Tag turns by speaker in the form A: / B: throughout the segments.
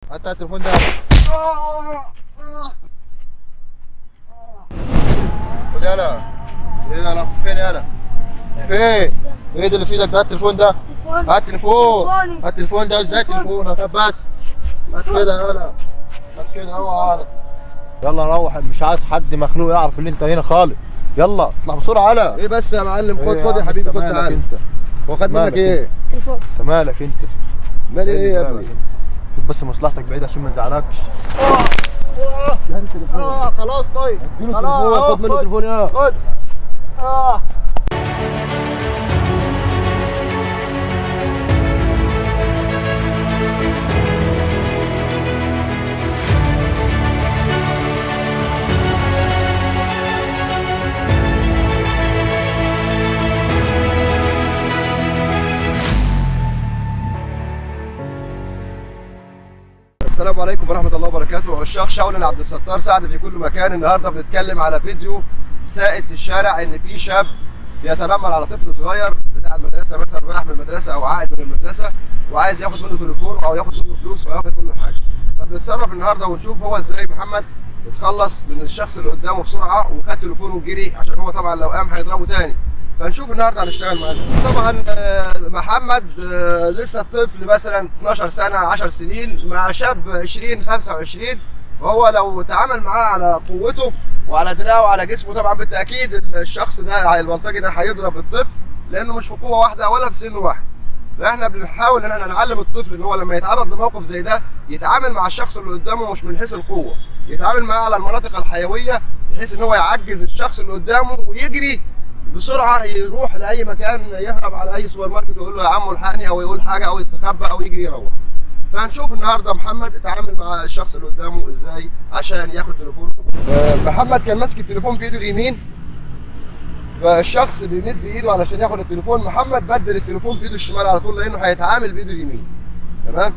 A: هات التليفون ده. خد يالا. ايه يالا فين يالا؟ فين؟ ايه ده اللي في ايدك ده؟ التليفون ده؟ هات التليفون. هات التليفون ده. ازاي تليفونك؟ بس هات كده يالا. هات كده اوعى يالا. يلا روح، مش عايز حد مخلوق يعرف ان انت هنا خالص. يلا اطلع بسرعه يالا.
B: ايه بس يا معلم؟ خد
A: إيه
B: خد يا حبيبي، خد تعالى.
A: انت
B: هو خد منك ايه؟
C: تليفون.
A: انت مالك انت؟
B: مالي ايه يا ابني؟
A: شوف بس مصلحتك بعيد عشان ما نزعلكش.
B: خلاص طيب.
A: خلاص
B: خد منه التليفون يا
A: خد.
B: السلام عليكم ورحمة الله وبركاته. عشاق شاولن عبد الستار سعد في كل مكان. النهارده بنتكلم على فيديو سائد في الشارع، ان في شاب بيتنمر على طفل صغير بتاع المدرسة، مثلا رايح من المدرسة او قاعد من المدرسة وعايز ياخد منه تليفون او ياخد منه فلوس او ياخد منه حاجة. فبنتصرف النهارده ونشوف هو ازاي محمد اتخلص من الشخص اللي قدامه بسرعة وخد تليفونه وجري، عشان هو طبعا لو قام هيضربه تاني. فنشوف النهارده هنشتغل معاه ازاي. طبعا محمد لسه طفل مثلا 12 سنه 10 سنين مع شاب 20 25، فهو لو تعامل معاه على قوته وعلى دراعه وعلى جسمه طبعا بالتاكيد الشخص ده البلطجي ده هيضرب الطفل، لانه مش في قوه واحده ولا في سن واحد. فاحنا بنحاول ان احنا نعلم الطفل ان هو لما يتعرض لموقف زي ده يتعامل مع الشخص اللي قدامه مش من حيث القوه، يتعامل معاه على المناطق الحيويه بحيث ان هو يعجز الشخص اللي قدامه ويجري بسرعه، يروح لاي مكان، يهرب على اي سوبر ماركت ويقول له يا عم الحقني، او يقول حاجه او يستخبى او يجري يروح. فهنشوف النهارده محمد اتعامل مع الشخص اللي قدامه ازاي عشان ياخد تليفونه. محمد كان ماسك التليفون في ايده اليمين، فالشخص بيمد ايده علشان ياخد التليفون، محمد بدل التليفون بايده الشمال على طول لانه هيتعامل بايده اليمين. تمام؟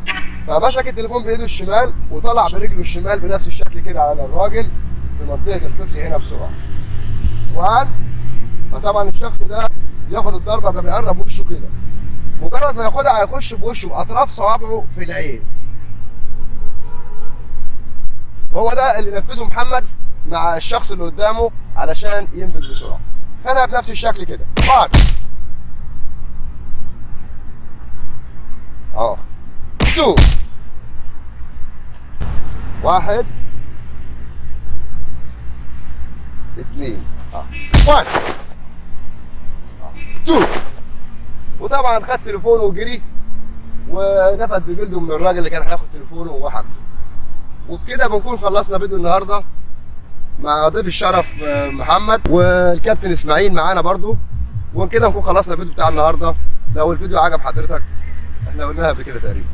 B: فمسك التليفون بايده الشمال وطلع برجله الشمال بنفس الشكل كده على الراجل في منطقه الخصي هنا بسرعه. فطبعا الشخص ده ياخد الضربه فبيقرب وشه كده، مجرد ما ياخدها هيخش بوشه باطراف صوابعه في العين. وهو ده اللي نفذه محمد مع الشخص اللي قدامه علشان ينفذ بسرعه. خدها بنفس الشكل كده. 2 1 2 1 2. وطبعا خد تليفونه وجري ونفد بجلده من الراجل اللي كان هياخد تليفونه وحاجته. وبكده بنكون خلصنا فيديو النهارده مع ضيف الشرف محمد والكابتن اسماعيل معانا برضو، وبكده نكون خلصنا الفيديو بتاع النهارده. لو الفيديو عجب حضرتك، احنا قلناها قبل كده تقريبا.